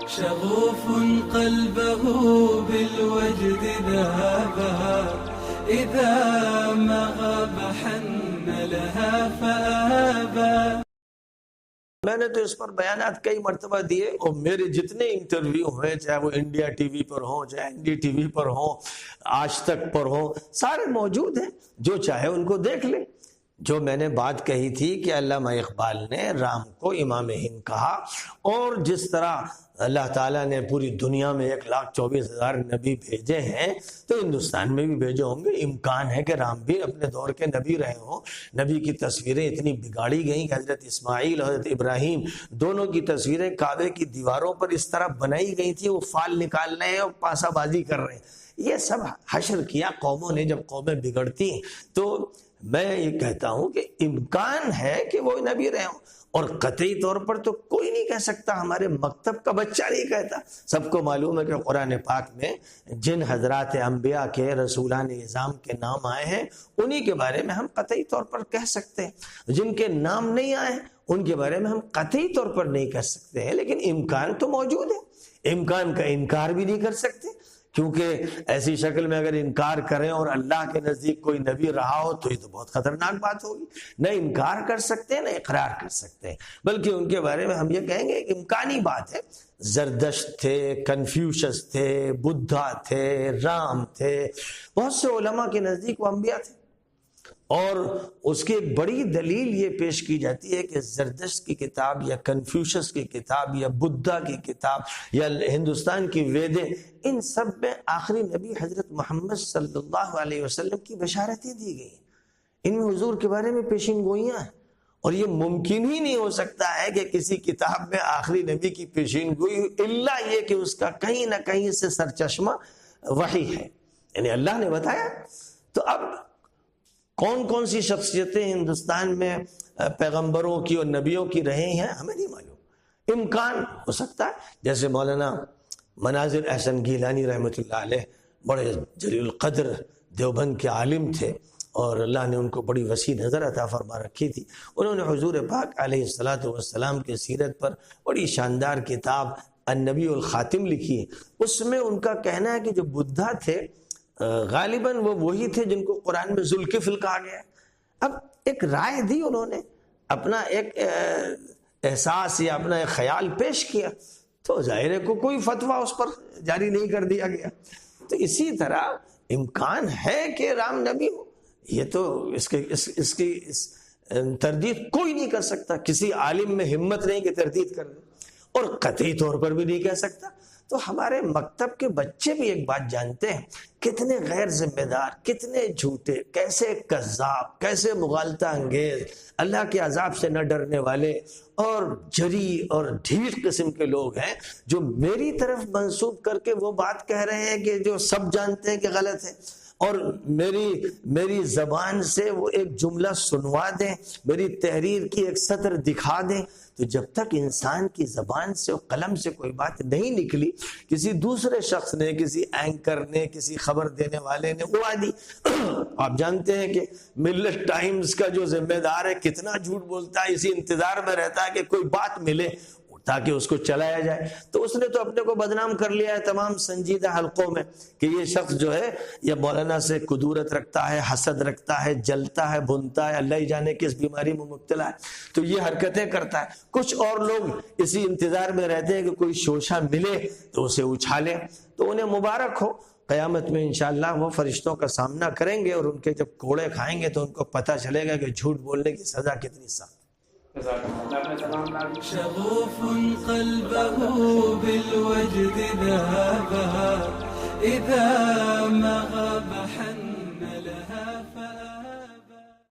شغوف قلبه بالوجد ذابا إذا ما غاب حن لها فآبا. میں نے تو اس پر بیانات کئی مرتبہ دیے اور میرے جتنے انٹرویو ہوئے چاہے وہ انڈیا ٹی وی پر ہوں چاہے این ڈی ٹی وی پر ہوں آج تک پر ہوں سارے موجود ہیں، جو چاہے ان کو دیکھ لیں. جو میں نے بات کہی تھی کہ علامہ اقبال نے رام کو امام ہند کہا، اور جس طرح اللہ تعالیٰ نے پوری دنیا میں 1,24,000 نبی بھیجے ہیں تو ہندوستان میں بھی بھیجے ہوں گے. امکان ہے کہ رام بھی اپنے دور کے نبی رہے ہوں. نبی کی تصویریں اتنی بگاڑی گئیں کہ حضرت اسماعیل حضرت ابراہیم دونوں کی تصویریں کعبے کی دیواروں پر اس طرح بنائی گئی تھی، وہ فال نکال رہے ہیں اور پاسا بازی کر رہے ہیں. یہ سب حشر کیا قوموں نے. جب قومیں بگڑتی ہیں تو میں یہ کہتا ہوں کہ امکان ہے کہ وہ نبی رہے ہوں، اور قطعی طور پر تو کوئی نہیں کہہ سکتا. ہمارے مکتب کا بچہ نہیں کہتا. سب کو معلوم ہے کہ قرآن پاک میں جن حضرات انبیاء کے رسولان نظام کے نام آئے ہیں انہی کے بارے میں ہم قطعی طور پر کہہ سکتے ہیں. جن کے نام نہیں آئے ان کے بارے میں ہم قطعی طور پر نہیں کہہ سکتے ہیں، لیکن امکان تو موجود ہے. امکان کا انکار بھی نہیں کر سکتے، کیونکہ ایسی شکل میں اگر انکار کریں اور اللہ کے نزدیک کوئی نبی رہا ہو تو یہ تو بہت خطرناک بات ہوگی. نہ انکار کر سکتے ہیں نہ اقرار کر سکتے ہیں، بلکہ ان کے بارے میں ہم یہ کہیں گے کہ امکانی بات ہے. زردشت تھے، کنفیوشس تھے، بدھا تھے، رام تھے، بہت سے علماء کے نزدیک وہ انبیاء تھے. اور اس کی ایک بڑی دلیل یہ پیش کی جاتی ہے کہ زردشت کی کتاب یا کنفیوشس کی کتاب یا بدھا کی کتاب یا ہندوستان کی ویدیں، ان سب میں آخری نبی حضرت محمد صلی اللہ علیہ وسلم کی بشارتیں دی گئی. ان میں حضور کے بارے میں پیشین گوئیاں ہیں، اور یہ ممکن ہی نہیں ہو سکتا ہے کہ کسی کتاب میں آخری نبی کی پیشین گوئی الا یہ کہ اس کا کہیں نہ کہیں سے سرچشمہ وحی ہے، یعنی اللہ نے بتایا. تو اب کون کون سی شخصیتیں ہندوستان میں پیغمبروں کی اور نبیوں کی رہی ہیں ہمیں نہیں معلوم. امکان ہو سکتا ہے جیسے مولانا مناظر احسن گیلانی رحمۃ اللہ علیہ بڑے جلیل القدر دیوبند کے عالم تھے، اور اللہ نے ان کو بڑی وسیع نظر عطا فرما رکھی تھی. انہوں نے حضور پاک علیہ الصلاۃ والسلام کے سیرت پر بڑی شاندار کتاب النبی الخاتم لکھی ہے. اس میں ان کا کہنا ہے کہ جو بدھا تھے غالباً وہ وہی تھے جن کو قرآن میں ذوالکفل کہا گیا ہے. اب ایک رائے دی انہوں نے، اپنا ایک احساس یا اپنا ایک خیال پیش کیا، تو ظاہر ہے کوئی فتویٰ اس پر جاری نہیں کر دیا گیا. تو اسی طرح امکان ہے کہ رام نبی ہو، یہ تو اس کی تردید کوئی نہیں کر سکتا. کسی عالم میں ہمت نہیں کہ تردید کر دے، اور قطعی طور پر بھی نہیں کہہ سکتا. تو ہمارے مکتب کے بچے بھی ایک بات جانتے ہیں، کتنے غیر ذمہ دار، کتنے جھوٹے، کیسے کذاب، کیسے مغالطہ انگیز، اللہ کے عذاب سے نہ ڈرنے والے اور جری اور ڈھیٹ قسم کے لوگ ہیں، جو میری طرف منسوب کر کے وہ بات کہہ رہے ہیں کہ جو سب جانتے ہیں کہ غلط ہے، اور میری زبان سے وہ ایک جملہ سنوا دیں، میری تحریر کی ایک سطر دکھا دیں. تو جب تک انسان کی زبان سے اور قلم سے کوئی بات نہیں نکلی، کسی دوسرے شخص نے، کسی اینکر نے، کسی خبر دینے والے نے اڑا دی. آپ جانتے ہیں کہ ملت ٹائمز کا جو ذمہ دار ہے کتنا جھوٹ بولتا ہے، اسی انتظار میں رہتا ہے کہ کوئی بات ملے تاکہ اس کو چلایا جائے. تو اس نے تو اپنے کو بدنام کر لیا ہے تمام سنجیدہ حلقوں میں کہ یہ شخص جو ہے یہ مولانا سے کدورت رکھتا ہے، حسد رکھتا ہے، جلتا ہے، بھنتا ہے، اللہ ہی جانے کس بیماری میں مبتلا ہے، تو یہ حرکتیں کرتا ہے. کچھ اور لوگ اسی انتظار میں رہتے ہیں کہ کوئی شوشہ ملے تو اسے اچھالے. تو انہیں مبارک ہو، قیامت میں انشاءاللہ وہ فرشتوں کا سامنا کریں گے، اور ان کے جب کوڑے کھائیں گے تو ان کو پتہ چلے گا کہ جھوٹ بولنے کی سزا کتنی سخت. شغوف قلبه بالوجد ذابا إذا ما